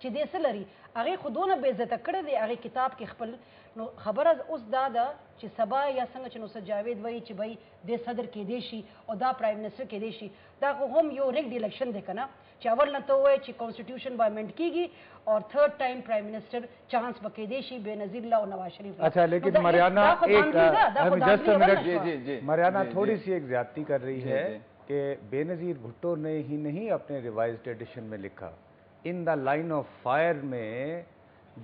چې دې څه لري هغې خو دونه بې عزته کړی دی هغې کتاب کې خپل نو خبره اوس دا ده چې سبا یا څنګه چې نصرت جاوید وایي چې بھائی دې صدر کېدی شي او دا پرایم منسټر کېدی شي دا خو هم یو ریګډ الیکشن دی که نه چې اول نه ته ووایې چې کانسټیټیوشن به امینډ کیږي اور third time prime minister chance به کېدی شي بېنظیر الله او نواز شریف. اچھا لیکن مریانہ مریانہ تھوڑی سی ایک زیادتی کر رہی ہے کہ بےنظیر بھٹو نے ہی نہیں اپنے ریوائزڈ ایڈیشن میں لکھا، ان دا لائن آف فائر میں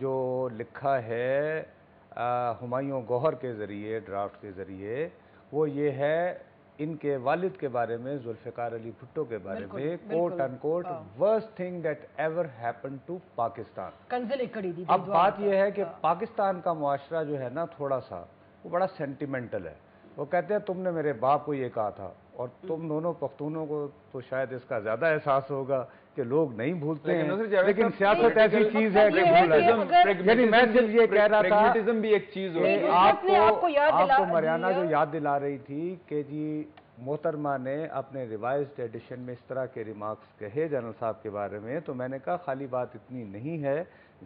جو لکھا ہے ہمایوں گوہر کے ذریعے ڈرافٹ کے ذریعے وہ یہ ہے ان کے والد کے بارے میں ذوالفقار علی بھٹو کے بارے میں quote unquote worst thing that ever happen to Pakistan. اب بات یہ ہے کہ پاکستان کا معاشرہ جو ہے نا تھوڑا سا وہ بڑا سینٹیمنٹل ہے. وہ کہتے ہیں تم نے میرے باپ کو یہ کہا تھا اور تم دونوں پختونوں کو تو شاید اس کا زیادہ احساس ہوگا کہ لوگ نہیں بھولتے ہیں لیکن سیاست ایسی چیز ہے کہ یعنی میں صرف یہ کہہ رہا تھا بھی ایک چیز آپ کو مریانہ جو یاد دلا رہی تھی کہ جی محترمہ نے اپنے ریوائزڈ ایڈیشن میں اس طرح کے ریمارکس کہے جنرل صاحب کے بارے میں، تو میں نے کہا خالی بات اتنی نہیں ہے.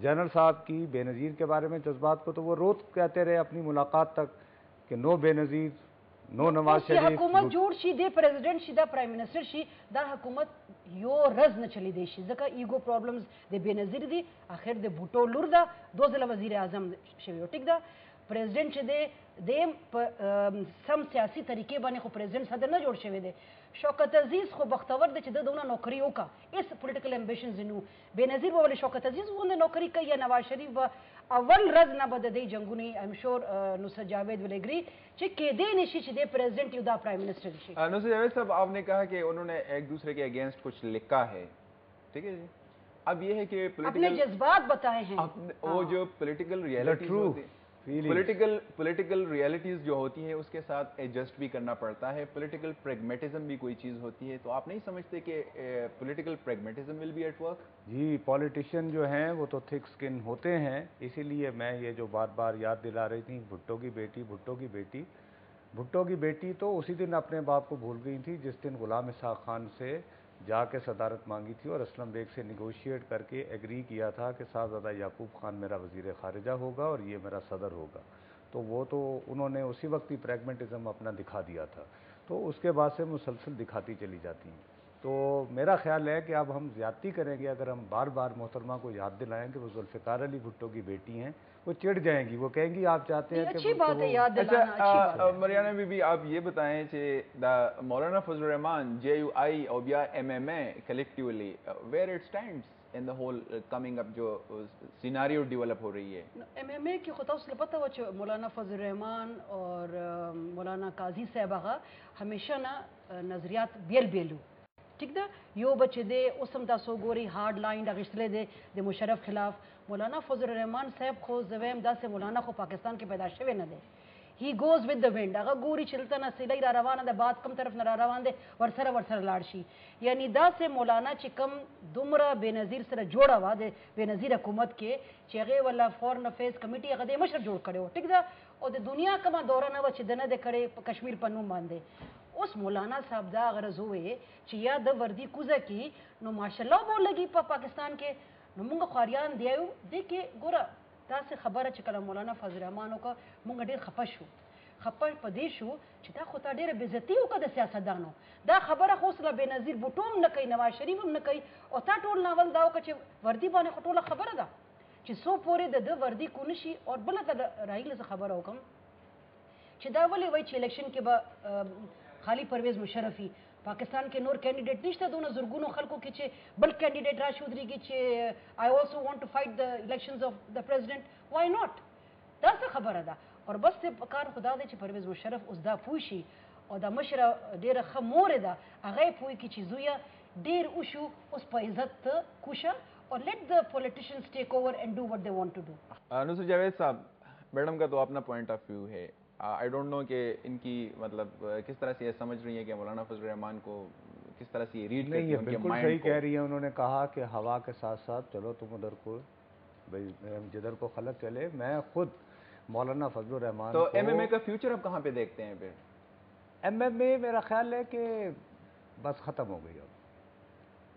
جنرل صاحب کی بے نظیر کے بارے میں جذبات کو تو وہ روز کہتے رہے اپنی ملاقات تک کہ نو بے نظیر نو نواز شریف. حکومت جوړ شي د پریزیډنټ شي دا پرایم منسټر شي دا حکومت یو رز نه چلی دی شي ځکه ایګو پرابلمز د بېنظیر دي. اخر د بوټو لور ده 2 ځله وزیر اعظم شوی ټیک ده. پریزیډنټ چې دی د سم سیاسي طریقې باندې خو پریزیډنټ صدر نه جوړ شوی دی. شوکت عزیز خو بختور دی چې دونه نوکری وکړه اس پولیټیکل امبیشنز نو بېنظیر به ولې شوکت عزیز غوندې نوکری کوي یا نواز شریف به اول رز نه به د دې جنګونې am sure Nusrat Javed will agree چې کېدی نشي چې د پریزیډنټ یو دا پرایم منسٹر شي. نصرت جاوید صاحب آپ نے کہا کہ انہوں نے ایک دوسرے کے اگینسٹ کچھ لکھا ہے ٹھیک ہے جی. اب یہ ہے کہ اپنے جذبات بتائے ہیں وہ جو پولیٹیکل ریالٹیز جو ہوتی ہیں اس کے ساتھ ایڈجسٹ بھی کرنا پڑتا ہے. پولیٹیکل پریگمیٹزم بھی کوئی چیز ہوتی ہے تو آپ نہیں سمجھتے کہ political pragmatism will be at work? جی پولیٹیشین جو ہیں وہ تو تھک سکن ہوتے ہیں، اسی لیے میں یہ جو بار بار یاد دلا رہی تھی بھٹو کی بیٹی تو اسی دن اپنے باپ کو بھول گئی تھی جس دن غلام اسحاق خان سے جا کے صدارت مانگی تھی اور اسلم بیگ سے نیگوشیٹ کر کے ایگری کیا تھا کہ صاحبزادہ یعقوب خان میرا وزیر خارجہ ہوگا اور یہ میرا صدر ہوگا. تو وہ تو انہوں نے اسی وقت ہی پریگمیٹزم اپنا دکھا دیا تھا، تو اس کے بعد سے مسلسل دکھاتی چلی جاتی ہیں. تو میرا خیال ہے کہ اب ہم زیادتی کریں گے اگر ہم بار بار محترمہ کو یاد دلائیں کہ وہ ذوالفقار علی بھٹو کی بیٹی ہیں. وہ چڑ جائیں گی، وہ کہیں گی آپ چاہتے ہیں اچھی بات ہے یاد دلانا. مریانہ بی بی آپ یہ بتائیں کہ مولانا فضل الرحمان JUI اور بیا MMA collectively where it stands in the whole coming up جو سیناریو ڈیولپ ہو رہی ہے. MMA کی خطا اس لپتا ہوا چې مولانا فضل الرحمان اور مولانا قاضی صاحب هغه همیشه نه نظریات بیلو ٹھیک ده. یو بچ دی اوسم تاسو ګوري هارد لاین اغشتلې دی د مشرف خلاف. مولانا فضل الرحمان صاحب خو زویم داسې مولانا خو پاکستان کې پیدا شوی نه دی. هی گوز ود د وینډ هغه ګوري چلته نه سیلای را روانه ده باد کم طرف نه را روان دی ورسره لاړ شي. یعنی داسې مولانا چې کم دومره بېنظیر سره جوړه وه د بېنظیر حکومت کې چې هغې ولا فورن افیرز کمیټي هغه د مشر جوړ کړی و ټیک ده. او د دنیا کومه دوره نه وه چې د نه د کړې په کشمیر په نوم باندې. اوس مولانا صاحب دا غرض وې چې یا د وردی کوزه کې نو ماشاءالله به لګي په پاکستان کې نو موږ خواریان دیو دې کې ګوره داسې خبره چې کله مولانا فضل الرحمان وکړه موږ ډېر خفه په دې شو چې دا خو تا ډېره بېعزتي وکړه د سیاستدانو. دا خبره خو اوس له بېنظیر بوټو هم نه کوي نواز شریف هم نه کوي او تا ټول ناول دا وکړه چې وردي باندې خو ټوله خبره ده چې څو پورې د ده وردي کو نه شي. او بله ته راهیله زه خبره وکړم چې دا ولې وایي چې الیکشن کې به خالی پرویز مشرفي پاکستان کې نور کینډیډیټ نشته دونه زرګونو خلکو کې چې بل کینډیډیټ راشي ودرېږي چې I also want to fight the elections of the president why not. دا څه خبره ده. اور بس ته کار خدا دی چې پرویز مشرف اوس دا پوه شي او دا مشره ډېره ښه مورې ده هغه یې پوه کړي چې زویه ډېر وشو اوس په عزت ته کوشه اور let the politicians take over and do what they want to do. Nusrat Javed صاحب میڈم کا تو اپنا پوائنٹ آف ویو ہے. آئی ڈونٹ نو کہ ان کی مطلب کس طرح سے یہ سمجھ رہی ہیں کہ مولانا فضل الرحمان کو کس طرح سے یہ ریڈ کرتی ہیں. بالکل صحیح کہہ رہی ہیں. انہوں نے کہا کہ ہوا کے ساتھ ساتھ چلو تم ادھر کو بھائی جدھر کو خلق چلے. میں خود مولانا فضل الرحمان تو MMA کا فیوچر اب کہاں پہ دیکھتے ہیں پھر؟ MMA میرا خیال ہے کہ بس ختم ہو گئی.